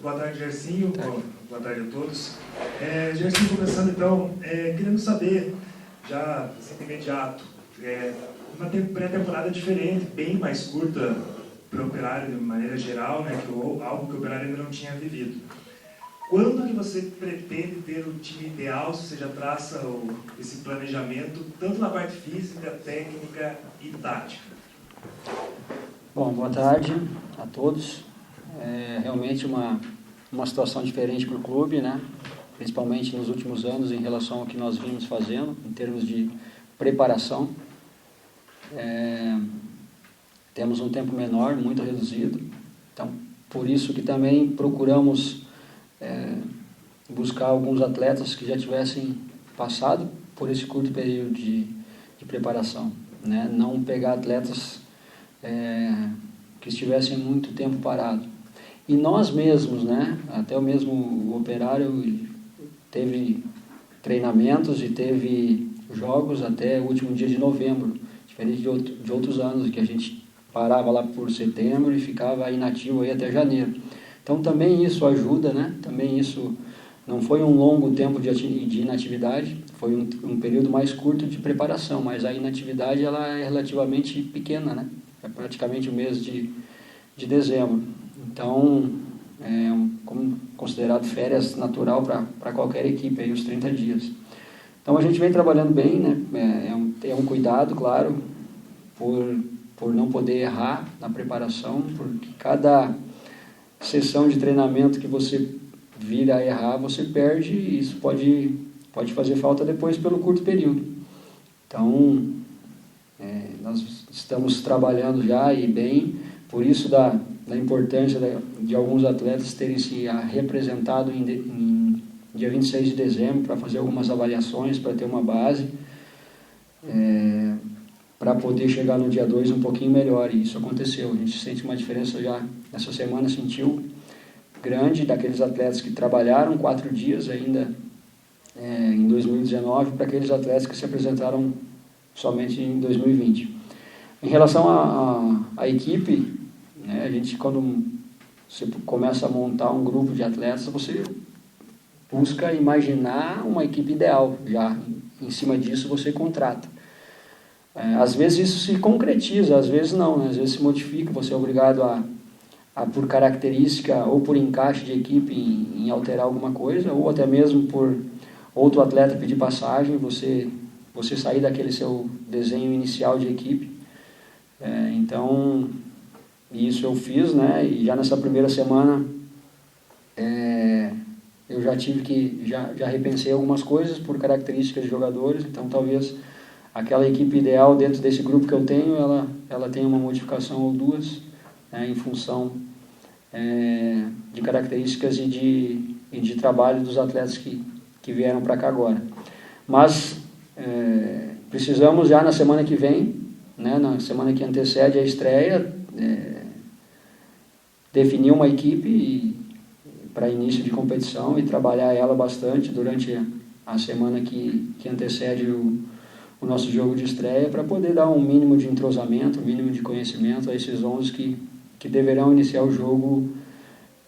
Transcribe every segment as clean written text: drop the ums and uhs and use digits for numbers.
Boa tarde, Gersinho. Boa tarde a todos. Gersinho, começando então, querendo saber, já assim, de imediato, uma pré-temporada diferente, bem mais curta para o Operário de maneira geral, né, algo que o Operário ainda não tinha vivido. Quando que você pretende ter o time ideal, se você já traça esse planejamento, tanto na parte física, técnica e tática? Bom, boa tarde a todos. Realmente uma situação diferente para o clube, né? Principalmente nos últimos anos em relação ao que nós vimos fazendo, em termos de preparação. Temos um tempo menor, muito reduzido. Então, por isso que também procuramos buscar alguns atletas que já tivessem passado por esse curto período de preparação, né? Não pegar atletas que estivessem muito tempo parado. E nós mesmos, né? Até o mesmo Operário teve treinamentos e teve jogos até o último dia de novembro, diferente de outros anos, que a gente parava lá por setembro e ficava inativo aí até janeiro. Então também isso ajuda, né? Também isso não foi um longo tempo de inatividade, foi um período mais curto de preparação, mas a inatividade ela é relativamente pequena, né? É praticamente o mês de dezembro. Então, como considerado férias natural para qualquer equipe, aí, os 30 dias. Então, a gente vem trabalhando bem, né? É um cuidado, claro, por não poder errar na preparação, porque cada sessão de treinamento que você vir a errar, você perde, e isso pode fazer falta depois pelo curto período. Então, nós estamos trabalhando já e bem, por isso da importância de alguns atletas terem se representado em dia 26 de dezembro para fazer algumas avaliações, para ter uma base, para poder chegar no dia 2 um pouquinho melhor, e isso aconteceu. A gente sente uma diferença já, essa semana sentiu grande, daqueles atletas que trabalharam 4 dias ainda em 2019, para aqueles atletas que se apresentaram somente em 2020. Em relação à equipe, né, a gente, quando você começa a montar um grupo de atletas, você busca imaginar uma equipe ideal, já em cima disso você contrata. Às vezes isso se concretiza, às vezes não, né? Às vezes se modifica, você é obrigado a por característica ou por encaixe de equipe em alterar alguma coisa, ou até mesmo por outro atleta pedir passagem, você sair daquele seu desenho inicial de equipe. Então, isso eu fiz, né? E já nessa primeira semana eu já tive que, já repensei algumas coisas por características de jogadores, então talvez aquela equipe ideal dentro desse grupo que eu tenho, ela tenha uma modificação ou duas, né, em função de características e de trabalho dos atletas que vieram para cá agora. Mas precisamos já na semana que vem, né, na semana que antecede a estreia, definir uma equipe para início de competição e trabalhar ela bastante durante a semana que antecede o nosso jogo de estreia, para poder dar um mínimo de entrosamento, um mínimo de conhecimento a esses 11 que deverão iniciar o jogo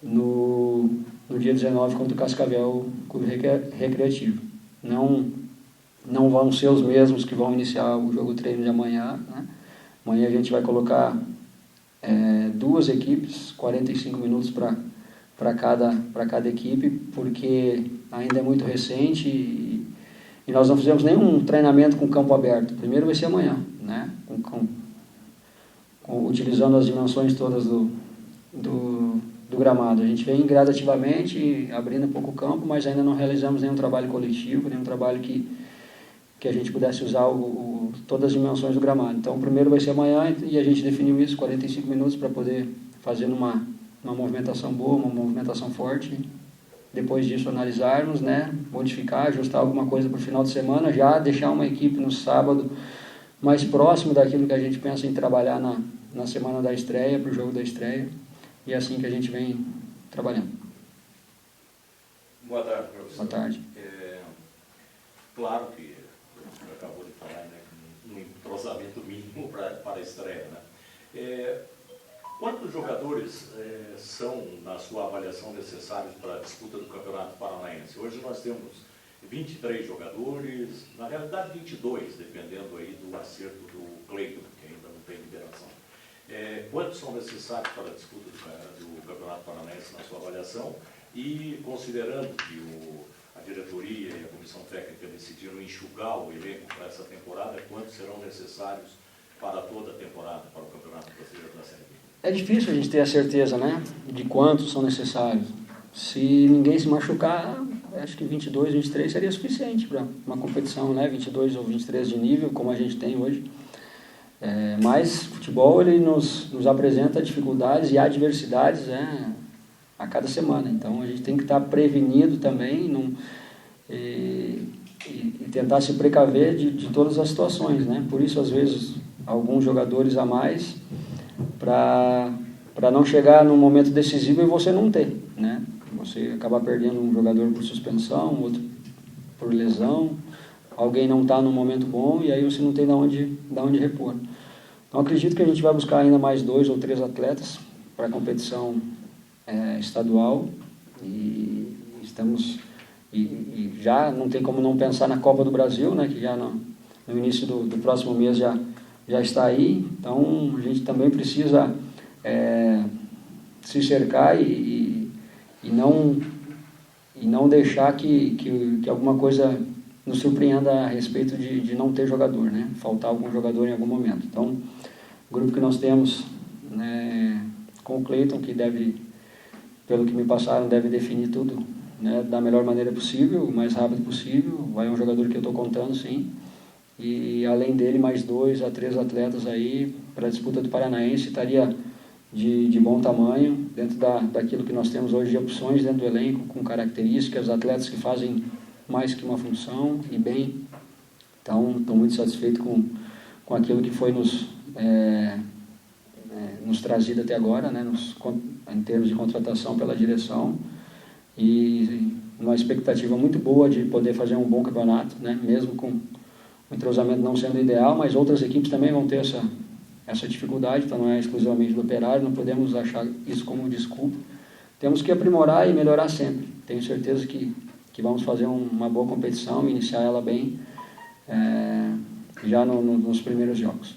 no dia 19 contra o Cascavel Clube Recreativo. Não vão ser os mesmos que vão iniciar o jogo treino de amanhã, né? Amanhã a gente vai colocar 2 equipes, 45 minutos para cada equipe, porque ainda é muito recente e nós não fizemos nenhum treinamento com campo aberto. Primeiro vai ser amanhã, né? Utilizando as dimensões todas do gramado. A gente vem gradativamente abrindo um pouco o campo, mas ainda não realizamos nenhum trabalho coletivo, nenhum trabalho que a gente pudesse usar todas as dimensões do gramado. Então, o primeiro vai ser amanhã e a gente definiu isso, 45 minutos, para poder fazer uma movimentação boa, uma movimentação forte. Depois disso, analisarmos, né, modificar, ajustar alguma coisa para o final de semana, já deixar uma equipe no sábado mais próximo daquilo que a gente pensa em trabalhar na semana da estreia, para o jogo da estreia. E é assim que a gente vem trabalhando. Boa tarde, professor. Boa tarde. Claro que o senhor acabou de falar, né, um entrosamento mínimo para a estreia, né? Quantos jogadores são, na sua avaliação, necessários para a disputa do Campeonato Paranaense? Hoje nós temos 23 jogadores, na realidade 22, dependendo aí do acerto do Cleiton, que ainda não tem liberação. Quantos são necessários para a disputa do Campeonato Paranaense, na sua avaliação? E considerando que a diretoria e a comissão técnica decidiram enxugar o elenco para essa temporada, quantos serão necessários para toda a temporada, para o Campeonato Brasileiro da Série B? É difícil a gente ter a certeza, né, de quantos são necessários. Se ninguém se machucar, acho que 22, 23 seria suficiente para uma competição, né, 22 ou 23 de nível, como a gente tem hoje. Mas o futebol ele nos apresenta dificuldades e adversidades a cada semana. Então a gente tem que estar prevenido também e tentar se precaver de todas as situações, né? Por isso, às vezes, alguns jogadores a mais para não chegar num momento decisivo e você não ter, né? Você acabar perdendo um jogador por suspensão, outro por lesão, alguém não está num momento bom e aí você não tem de onde repor. Então acredito que a gente vai buscar ainda mais 2 ou 3 atletas para a competição estadual e estamos e já não tem como não pensar na Copa do Brasil, né, que já no início do próximo mês já está aí. Então a gente também precisa se cercar e não deixar que alguma coisa nos surpreenda a respeito de não ter jogador, né? Faltar algum jogador em algum momento. Então, o grupo que nós temos, né, com o Cleiton, que deve, pelo que me passaram, deve definir tudo, né, da melhor maneira possível, o mais rápido possível. Vai um jogador que eu estou contando, sim. E, além dele, mais 2 a 3 atletas aí para a disputa do Paranaense. Estaria de bom tamanho, dentro daquilo que nós temos hoje de opções dentro do elenco, com características, atletas que fazem mais que uma função e bem. Então, estou muito satisfeito com aquilo que foi nos trazido até agora, né, em termos de contratação pela direção, e uma expectativa muito boa de poder fazer um bom campeonato, né, mesmo com o entrosamento não sendo ideal, mas outras equipes também vão ter essa dificuldade, então não é exclusivamente do Operário, não podemos achar isso como desculpa. Temos que aprimorar e melhorar sempre. Tenho certeza que vamos fazer uma boa competição, iniciar ela bem, já nos primeiros jogos.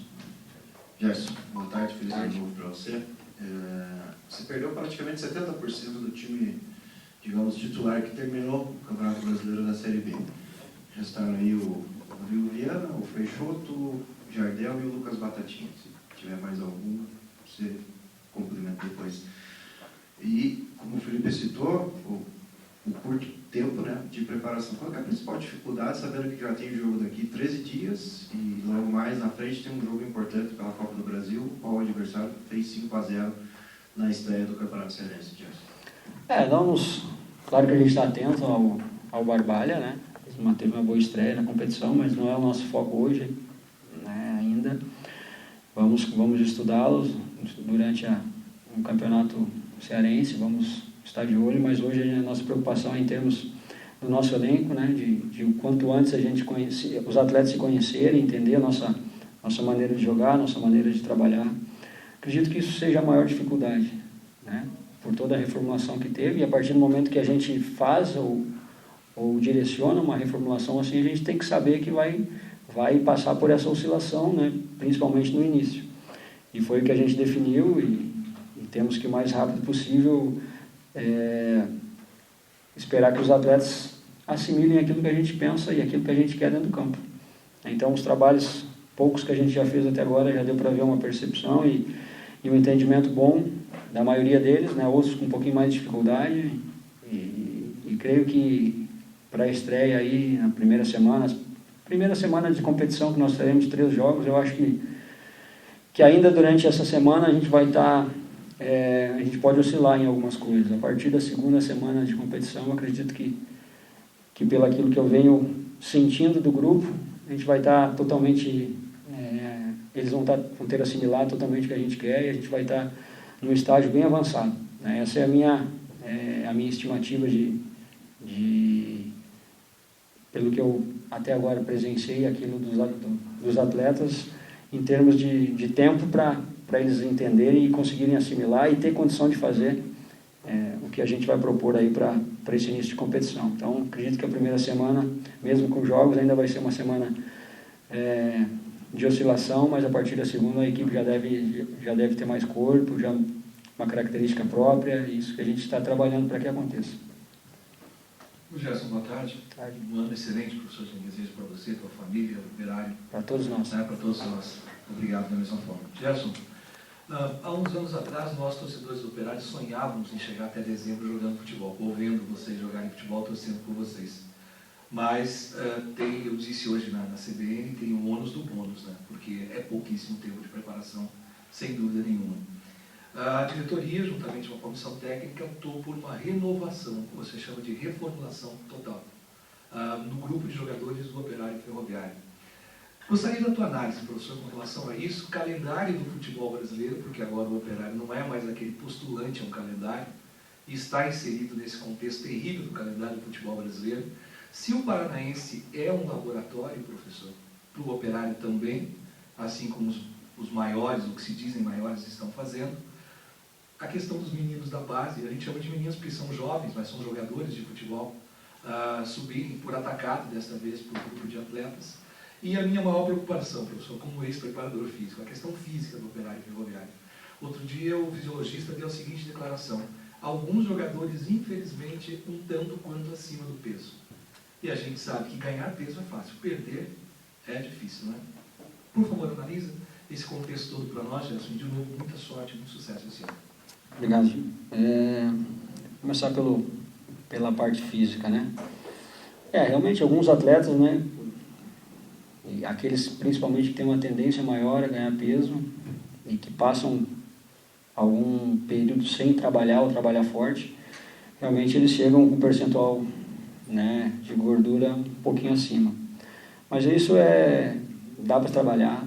Gerson, boa tarde, feliz ano novo para você. Você perdeu praticamente 70% do time, digamos, titular que terminou o Campeonato Brasileiro da Série B. Restaram aí o Rodrigo Viana, o Freixoto, o Jardel e o Lucas Batatinha. Se tiver mais algum, você complementa depois. E, como o Felipe citou, o curto tempo, né, de preparação. Qual é a principal dificuldade, sabendo que já tem jogo daqui 13 dias e logo mais na frente tem um jogo importante pela Copa do Brasil, qual o adversário fez 5-0 na estreia do Campeonato Cearense, Gerson? Claro que a gente está atento ao Barbalha, né? Ele manteve uma boa estreia na competição, mas não é o nosso foco hoje, né, ainda. Vamos estudá-los durante um campeonato cearense, vamos estar de olho, mas hoje a nossa preocupação é em termos do nosso elenco, né, de o quanto antes a gente conhecer, os atletas se conhecerem, entender a nossa maneira de jogar, nossa maneira de trabalhar. Acredito que isso seja a maior dificuldade, né, por toda a reformulação que teve, e a partir do momento que a gente faz ou direciona uma reformulação assim, a gente tem que saber que vai passar por essa oscilação, né, principalmente no início. E foi o que a gente definiu e temos que o mais rápido possível esperar que os atletas assimilem aquilo que a gente pensa e aquilo que a gente quer dentro do campo. Então, os trabalhos, poucos que a gente já fez até agora, já deu para ver uma percepção e um entendimento bom da maioria deles, né, outros com um pouquinho mais de dificuldade, e creio que para a estreia aí, na primeira semana de competição, que nós teremos 3 jogos, eu acho que ainda durante essa semana a gente vai estar... a gente pode oscilar em algumas coisas. A partir da segunda semana de competição, eu acredito que pelo aquilo que eu venho sentindo do grupo, a gente vai estar totalmente... eles vão ter assimilado totalmente o que a gente quer e a gente vai estar num estágio bem avançado, né? Essa é a minha estimativa pelo que eu até agora presenciei aquilo dos atletas, em termos de tempo para eles entenderem e conseguirem assimilar e ter condição de fazer o que a gente vai propor aí para esse início de competição. Então, acredito que a primeira semana, mesmo com jogos, ainda vai ser uma semana de oscilação, mas a partir da segunda a equipe já deve ter mais corpo, já uma característica própria, isso que a gente está trabalhando para que aconteça. Gerson, boa tarde. Um ano excelente, professor, que eu desejo para você, para a família, Operário. Para todos nós. Para todos nós. Obrigado da mesma forma. Gerson, há uns anos atrás, nós, torcedores do Operário, sonhávamos em chegar até dezembro jogando futebol, ou vendo vocês jogarem futebol, torcendo por vocês. Mas eu disse hoje na CBN, tem o ônus do bônus, né? Porque é pouquíssimo tempo de preparação, sem dúvida nenhuma. A diretoria, juntamente com a comissão técnica, optou por uma renovação, que você chama de reformulação total, no grupo de jogadores do Operário Ferroviário. Gostaria da tua análise, professor, com relação a isso, o calendário do futebol brasileiro, porque agora o Operário não é mais aquele postulante a um calendário, e está inserido nesse contexto terrível do calendário do futebol brasileiro. Se o Paranaense é um laboratório, professor, para o Operário também, assim como os maiores, o que se dizem maiores, estão fazendo, a questão dos meninos da base, a gente chama de meninos porque são jovens, mas são jogadores de futebol, subirem por atacado, desta vez por grupo de atletas. E a minha maior preocupação, professor, como ex-preparador físico, a questão física do Operário Ferroviário. Outro dia o fisiologista deu a seguinte declaração: alguns jogadores, infelizmente, um tanto quanto acima do peso. E a gente sabe que ganhar peso é fácil, perder é difícil, não é? Por favor, analisa esse contexto todo para nós, Gerson, e de novo, muita sorte, muito sucesso esse ano. Obrigado. Começar pela parte física, né? Realmente alguns atletas, né? E aqueles principalmente que têm uma tendência maior a ganhar peso e que passam algum período sem trabalhar ou trabalhar forte, realmente eles chegam com um percentual, né, de gordura um pouquinho acima. Mas isso dá para trabalhar,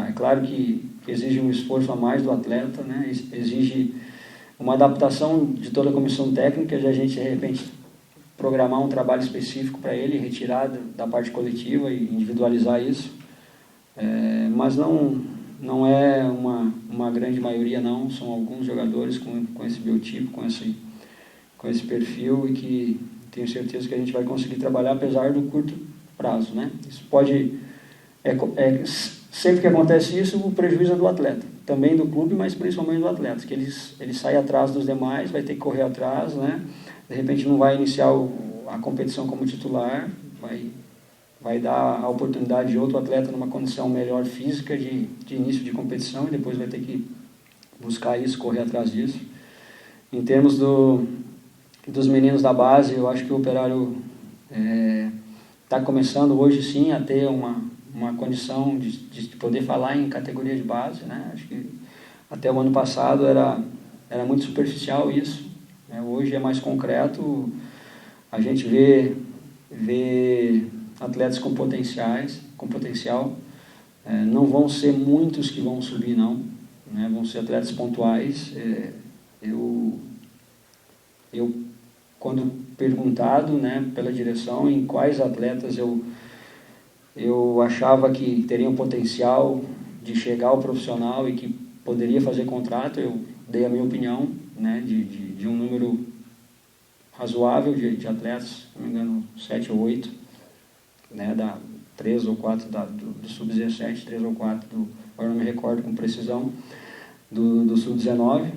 é claro que exige um esforço a mais do atleta, né? Exige uma adaptação de toda a comissão técnica, de a gente, de repente, programar um trabalho específico para ele, retirar da parte coletiva e individualizar isso. Mas não é uma grande maioria, não. São alguns jogadores com esse biotipo, com esse perfil, e que tenho certeza que a gente vai conseguir trabalhar, apesar do curto prazo, né? Isso pode... sempre que acontece isso, o prejuízo é do atleta, também do clube, mas principalmente do atleta, que ele sai atrás dos demais, vai ter que correr atrás, né? De repente não vai iniciar a competição como titular, vai dar a oportunidade de outro atleta numa condição melhor física de início de competição, e depois vai ter que buscar isso, correr atrás disso. Em termos dos meninos da base, eu acho que o Operário está começando hoje sim a ter uma condição de poder falar em categoria de base, né? Acho que até o ano passado era muito superficial isso, né? Hoje é mais concreto, a gente vê atletas com potencial, não vão ser muitos que vão subir, não, né? Vão ser atletas pontuais. Eu quando perguntado, né, pela direção em quais atletas eu achava que teriam potencial de chegar ao profissional e que poderia fazer contrato, eu dei a minha opinião, né, de um número razoável de atletas, se não me engano 7 ou 8, né, 3 ou 4 do Sub-17, 3 ou 4 agora não me recordo com precisão, do Sub-19,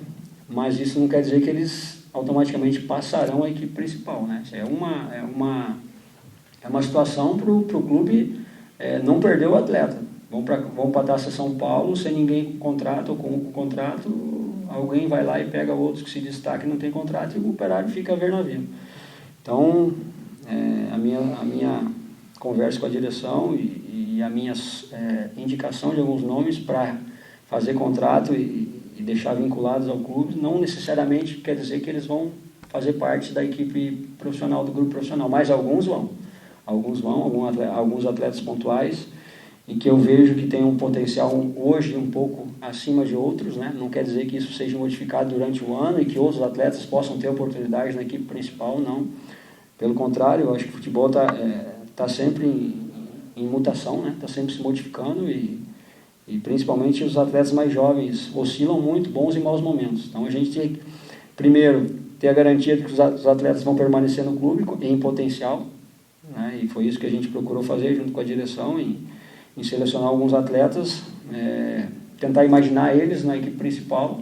mas isso não quer dizer que eles automaticamente passarão a equipe principal, né? Isso é uma situação para o clube não perder o atleta. Vão para a Taça São Paulo, sem ninguém com contrato ou com contrato, alguém vai lá e pega outros que se destacam e não tem contrato, e o Operário fica a ver navio. Então, a minha conversa com a direção e a minha indicação de alguns nomes para fazer contrato e deixar vinculados ao clube, não necessariamente quer dizer que eles vão fazer parte da equipe profissional, do grupo profissional, mas alguns vão, alguns atletas pontuais, e que eu vejo que tem um potencial hoje um pouco acima de outros, né? Não quer dizer que isso seja modificado durante o ano e que outros atletas possam ter oportunidade na equipe principal, não. Pelo contrário, eu acho que o futebol está sempre em mutação, né? Está sempre se modificando, e E principalmente os atletas mais jovens oscilam muito, bons e maus momentos. Então a gente tem que, primeiro, ter a garantia de que os atletas vão permanecer no clube em potencial, né? E foi isso que a gente procurou fazer junto com a direção, em selecionar alguns atletas, tentar imaginar eles na equipe principal,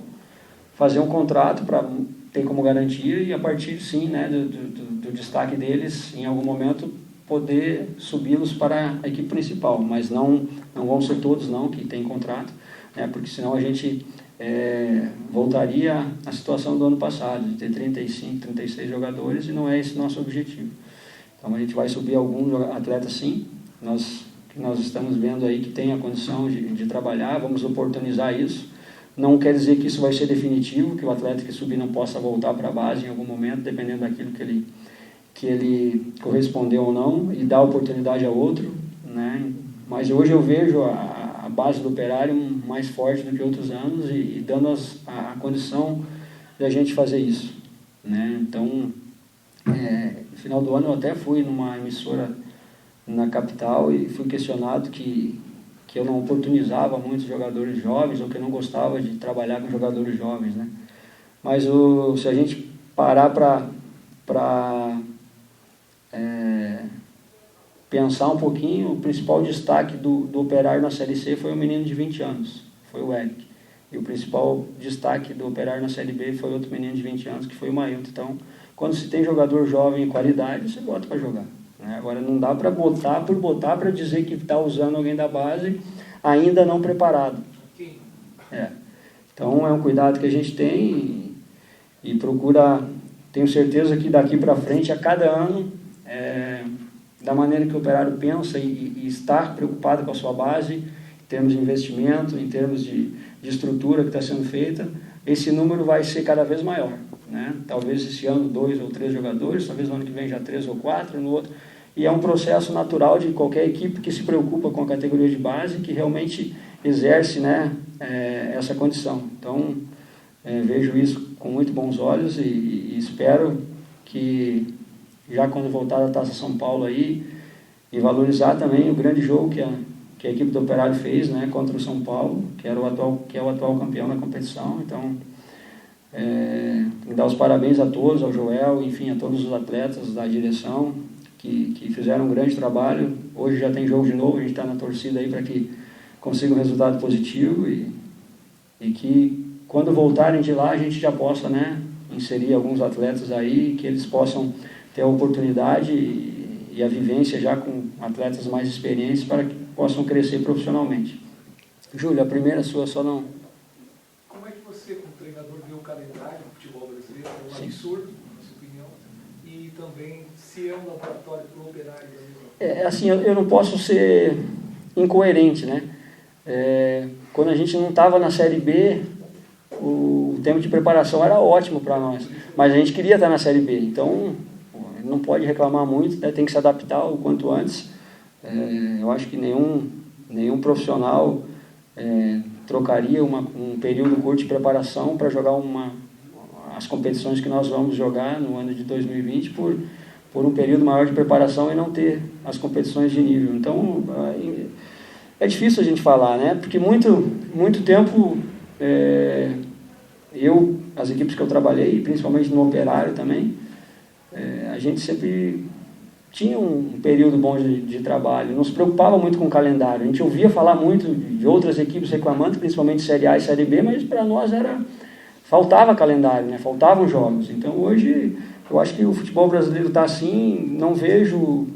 fazer um contrato para ter como garantia e a partir, sim, né, do destaque deles, em algum momento, poder subi-los para a equipe principal, mas não vão ser todos não que têm contrato, né, porque senão a gente voltaria à situação do ano passado, de ter 35, 36 jogadores, e não é esse nosso objetivo. Então a gente vai subir alguns atletas, sim, nós estamos vendo aí que tem a condição de trabalhar, vamos oportunizar isso. Não quer dizer que isso vai ser definitivo, que o atleta que subir não possa voltar para a base em algum momento, dependendo daquilo que ele correspondeu ou não, e dar oportunidade a outro, né? Mas hoje eu vejo a base do Operário mais forte do que outros anos e dando a condição de a gente fazer isso, né? Então, no final do ano eu até fui numa emissora na capital e fui questionado que eu não oportunizava muitos jogadores jovens ou que eu não gostava de trabalhar com jogadores jovens, né? Mas se a gente parar para pensar um pouquinho, o principal destaque do Operário na Série C foi um menino de 20 anos, foi o Eric. E o principal destaque do Operário na Série B foi outro menino de 20 anos, que foi o Mailton. Então, quando se tem jogador jovem em qualidade, você bota para jogar. Agora, não dá para botar para dizer que está usando alguém da base ainda não preparado. Então, é um cuidado que a gente tem e procura, tenho certeza que daqui para frente, a cada ano, da maneira que o Operário pensa e estar preocupado com a sua base, em termos de investimento, em termos de estrutura que está sendo feita, esse número vai ser cada vez maior, né? Talvez esse ano 2 ou 3 jogadores, talvez no ano que vem já 3 ou 4, no outro. E é um processo natural de qualquer equipe que se preocupa com a categoria de base, que realmente exerce, né, essa condição. Então, vejo isso com muito bons olhos e espero que, já quando voltar a Taça São Paulo aí, e valorizar também o grande jogo que a equipe do Operário fez, né, contra o São Paulo, que é o atual campeão da competição. Então, dar os parabéns a todos, ao Joel, enfim, a todos os atletas da direção, que fizeram um grande trabalho. Hoje já tem jogo de novo, a gente está na torcida aí para que consiga um resultado positivo e que quando voltarem de lá a gente já possa, né, inserir alguns atletas aí, que eles possam ter a oportunidade e a vivência já com atletas mais experientes para que possam crescer profissionalmente. Júlio, a primeira sua só não... Como é que você, como treinador, vê o calendário do futebol brasileiro? É um absurdo, na sua opinião, e também se é um laboratório para o Operário da mesma. Assim, eu não posso ser incoerente, né? Quando a gente não estava na Série B, o tempo de preparação era ótimo para nós, mas a gente queria estar na Série B, então não pode reclamar muito, né? Tem que se adaptar o quanto antes. Eu acho que nenhum profissional trocaria um período curto de preparação para jogar as competições que nós vamos jogar no ano de 2020 por um período maior de preparação e não ter as competições de nível. Então, é difícil a gente falar, né? Porque muito tempo, as equipes que eu trabalhei, principalmente no Operário também, a gente sempre tinha um período bom de trabalho, não se preocupava muito com o calendário. A gente ouvia falar muito de outras equipes reclamando, principalmente Série A e Série B, mas para nós faltava calendário, né? Faltavam jogos. Então hoje eu acho que o futebol brasileiro está assim, não vejo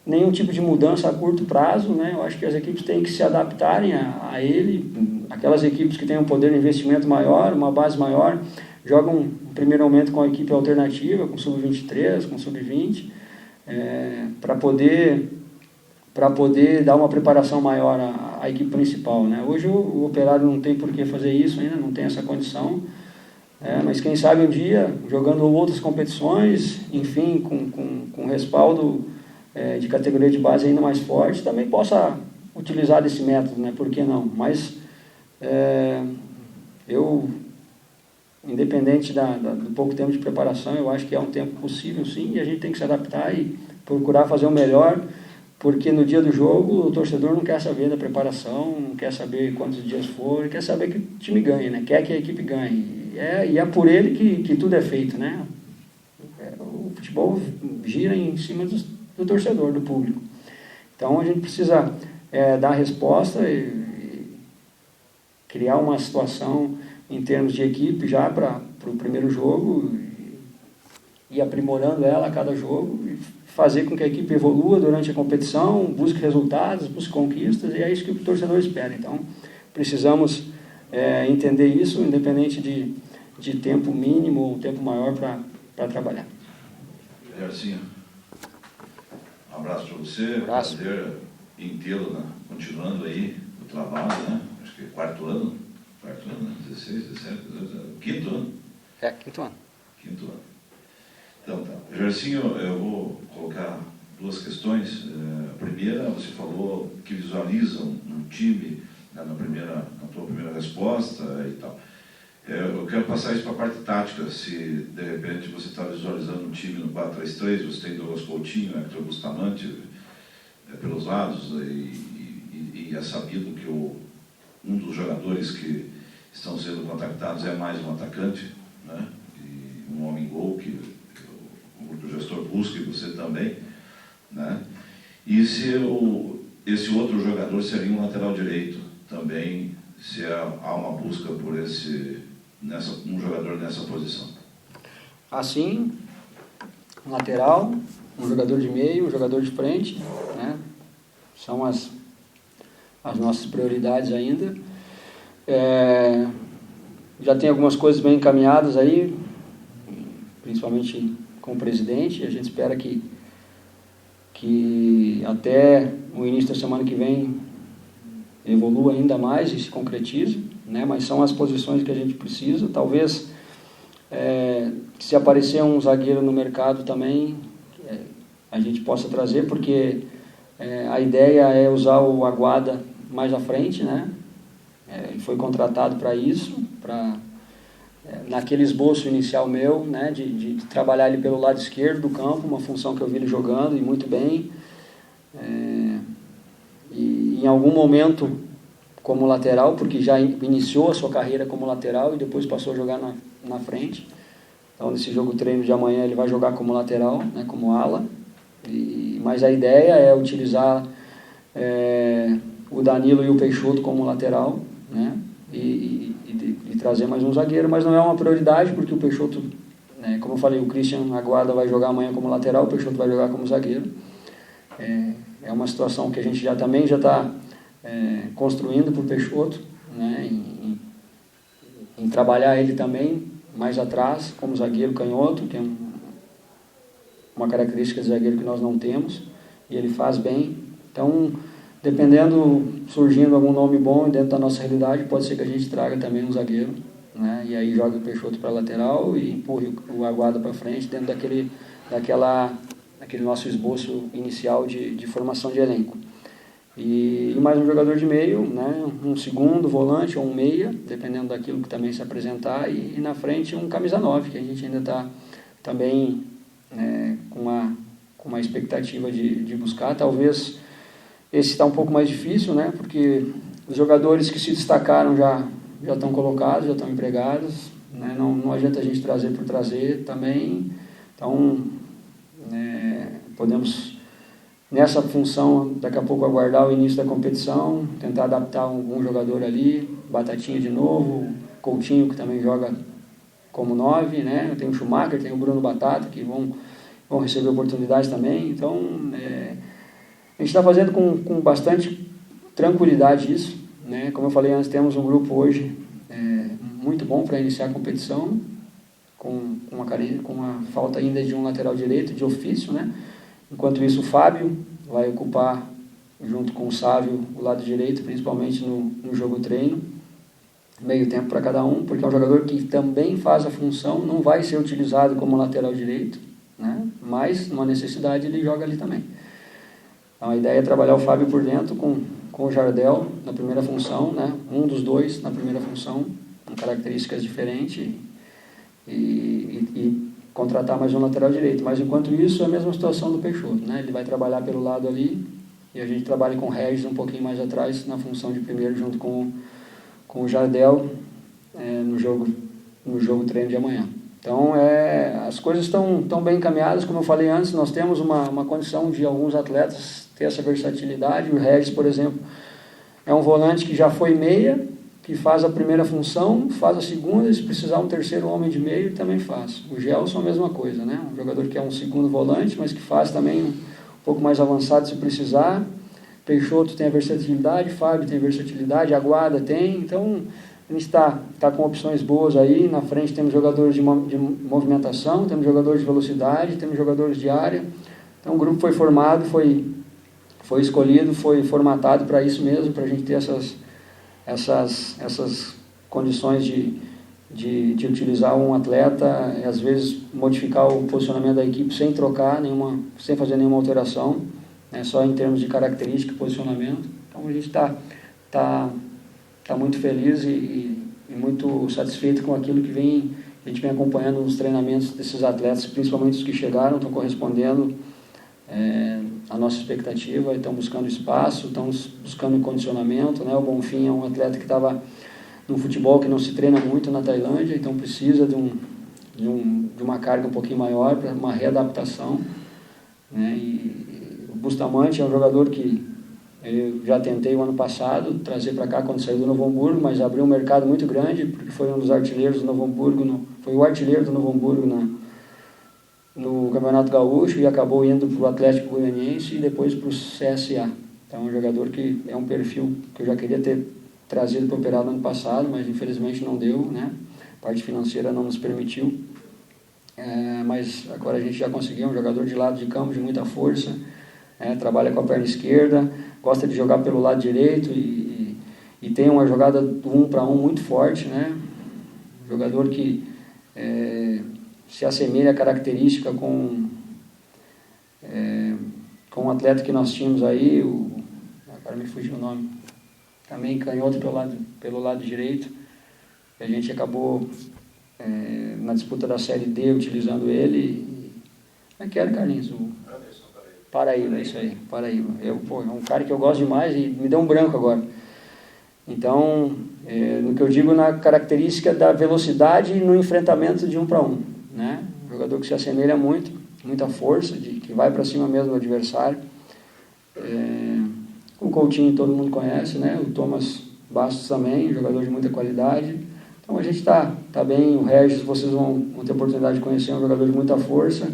nenhum tipo de mudança a curto prazo, né? Eu acho que as equipes têm que se adaptarem a ele, aquelas equipes que têm um poder de investimento maior, uma base maior, jogam um primeiro momento com a equipe alternativa, com sub-23, com sub-20, para poder dar uma preparação maior à equipe principal, né? Hoje o Operário não tem por que fazer isso ainda, não tem essa condição, mas quem sabe um dia, jogando outras competições, enfim, com respaldo de categoria de base ainda mais forte, também possa utilizar desse método, né? Por que não? Mas independente do pouco tempo de preparação, eu acho que é um tempo possível, sim, e a gente tem que se adaptar e procurar fazer o melhor porque no dia do jogo o torcedor não quer saber da preparação, não quer saber quantos dias foram, quer saber que o time ganhe, né? Quer que a equipe ganhe. E é por ele que tudo é feito, né? O futebol gira em cima do torcedor, do público. Então a gente precisa dar resposta e criar uma situação em termos de equipe já para o primeiro jogo e aprimorando ela a cada jogo e fazer com que a equipe evolua durante a competição, busque resultados, busque conquistas, e é isso que o torcedor espera. Então, precisamos entender isso, independente de tempo mínimo ou tempo maior para trabalhar. Gersinho, um abraço para você, Abraço. Prazer em tê-lo, né? Continuando aí o trabalho, né? Acho que quarto ano, né? 16, 17, 18, quinto ano. Quinto ano. Quinto ano. Então, tá. Gersinho, eu vou colocar duas questões. A primeira, você falou que visualiza um time, né, na tua primeira resposta e tal. Eu quero passar isso para a parte tática, se de repente você está visualizando um time no 4-3-3, você tem Douglas Coutinho, Hector Bustamante pelos lados, e é sabido que um dos jogadores que estão sendo contactados é mais um atacante, né, e um homem-gol que o gestor busca e você também, né? E se esse outro jogador seria um lateral direito também, se há uma busca por um jogador nessa posição. Assim, um lateral, um jogador de meio, um jogador de frente, né? São as nossas prioridades ainda. Já tem algumas coisas bem encaminhadas aí, principalmente com o presidente. A gente espera que até o início da semana que vem evolua ainda mais e se concretize, né? Mas são as posições que a gente precisa. Talvez, se aparecer um zagueiro no mercado também, a gente possa trazer, porque a ideia é usar o Aguada mais à frente, né? Ele foi contratado para isso, naquele esboço inicial meu, né, de trabalhar ele pelo lado esquerdo do campo, uma função que eu vi ele jogando e muito bem. E em algum momento como lateral, porque já iniciou a sua carreira como lateral e depois passou a jogar na frente. Então, nesse jogo treino de amanhã ele vai jogar como lateral, né, como ala. Mas a ideia é utilizar o Danilo e o Peixoto como lateral, né, e trazer mais um zagueiro, mas não é uma prioridade, porque o Peixoto, né, como eu falei, o Christian Aguada vai jogar amanhã como lateral, o Peixoto vai jogar como zagueiro. É uma situação que a gente já está construindo para o Peixoto, né, em trabalhar ele também mais atrás, como zagueiro canhoto, que é uma característica de zagueiro que nós não temos, e ele faz bem. Então, dependendo, surgindo algum nome bom dentro da nossa realidade, pode ser que a gente traga também um zagueiro, né, e aí joga o Peixoto para a lateral e empurre o Aguada para frente, dentro daquele nosso esboço inicial de formação de elenco. E mais um jogador de meio, né, um segundo volante ou um meia, dependendo daquilo que também se apresentar, e na frente um camisa 9, que a gente ainda está também com uma expectativa de buscar. Talvez esse está um pouco mais difícil, né, porque os jogadores que se destacaram já estão colocados, já estão empregados, né, não adianta a gente trazer por trazer também. Então, podemos, nessa função, daqui a pouco aguardar o início da competição, tentar adaptar algum jogador ali, Batatinha de novo, Coutinho, que também joga como 9, né? Tem o Schumacher, tem o Bruno Batata, que vão receber oportunidades também. Então, a gente está fazendo com bastante tranquilidade isso, né? Como eu falei antes, temos um grupo hoje muito bom para iniciar a competição, com uma falta ainda de um lateral direito, de ofício, né? Enquanto isso, o Fábio vai ocupar, junto com o Sávio, o lado direito, principalmente no jogo treino, meio tempo para cada um, porque é um jogador que também faz a função, não vai ser utilizado como lateral direito, né? Mas, numa necessidade, ele joga ali também. Então, a ideia é trabalhar o Fábio por dentro com o Jardel na primeira função, né? Um dos dois na primeira função, com características diferentes, e contratar mais um lateral direito. Mas enquanto isso, é a mesma situação do Peixoto, né? Ele vai trabalhar pelo lado ali, e a gente trabalha com o Regis um pouquinho mais atrás, na função de primeiro, junto com o Jardel, no jogo treino de amanhã. Então, as coisas estão bem encaminhadas, como eu falei antes, nós temos uma condição de alguns atletas ter essa versatilidade. O Regis, por exemplo, é um volante que já foi meia, que faz a primeira função, faz a segunda, e se precisar um terceiro homem de meio, ele também faz. O Gelson a mesma coisa, né? Um jogador que é um segundo volante, mas que faz também um pouco mais avançado se precisar. Peixoto tem a versatilidade, Fábio tem a versatilidade, Aguada tem, então a gente está com opções boas aí. Na frente temos jogadores de movimentação, temos jogadores de velocidade, temos jogadores de área. Então o grupo foi formado, foi escolhido, foi formatado para isso mesmo, para a gente ter essas condições de utilizar um atleta, e às vezes modificar o posicionamento da equipe sem sem fazer nenhuma alteração, né, só em termos de característica e posicionamento. Então a gente está muito feliz e muito satisfeito com aquilo que a gente vem acompanhando nos treinamentos desses atletas, principalmente os que chegaram, estão correspondendo a nossa expectativa, estão buscando espaço, estão buscando condicionamento, né? O Bonfim é um atleta que estava num futebol que não se treina muito na Tailândia, então precisa de uma carga um pouquinho maior para uma readaptação, né? E o Bustamante é um jogador que eu já tentei o ano passado trazer para cá quando saiu do Novo Hamburgo, mas abriu um mercado muito grande, porque foi um dos artilheiros do Novo Hamburgo, foi o artilheiro do Novo Hamburgo no Campeonato Gaúcho, e acabou indo para o Atlético Goianiense e depois para o CSA. Então é um jogador que é um perfil que eu já queria ter trazido para o Operário no ano passado, mas infelizmente não deu, né? A parte financeira não nos permitiu. Mas agora a gente já conseguiu um jogador de lado de campo de muita força, trabalha com a perna esquerda, gosta de jogar pelo lado direito e tem uma jogada do 1 para 1 muito forte, né? Um jogador que se assemelha à característica com um atleta que nós tínhamos aí, agora me fugiu o nome, também canhoto pelo lado direito, e a gente acabou na disputa da Série D utilizando ele. Como é que era, Carlinhos? Paraíba, isso aí, Paraíba. É um cara que eu gosto demais e me deu um branco agora. Então, no que eu digo, na característica da velocidade e no enfrentamento de 1 para 1, né? Um jogador que se assemelha muito, muita força, que vai para cima mesmo do adversário. O Coutinho todo mundo conhece, né? O Thomas Bastos também, jogador de muita qualidade. Então a gente está bem. O Regis, vocês vão ter a oportunidade de conhecer, um jogador de muita força,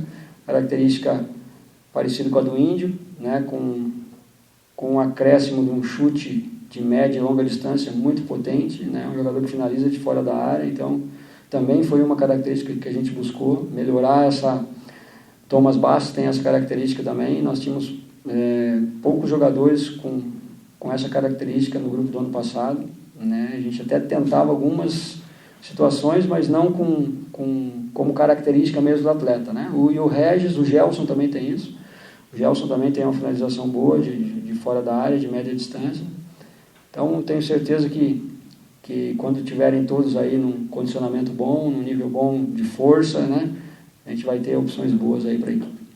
característica parecida com a do Índio, né? Com um acréscimo de um chute de média e longa distância muito potente, né? Um jogador que finaliza de fora da área. Então também foi uma característica que a gente buscou melhorar. Thomas Bastos tem essa característica também. Nós tínhamos poucos jogadores com essa característica no grupo do ano passado, né? A gente até tentava algumas situações, mas não como característica mesmo do atleta, né? E o Regis, o Gelson também tem isso. O Gelson também tem uma finalização boa de fora da área, de média distância. Então tenho certeza que quando tiverem todos aí num condicionamento bom, num nível bom de força, né, a gente vai ter opções boas aí para a equipe.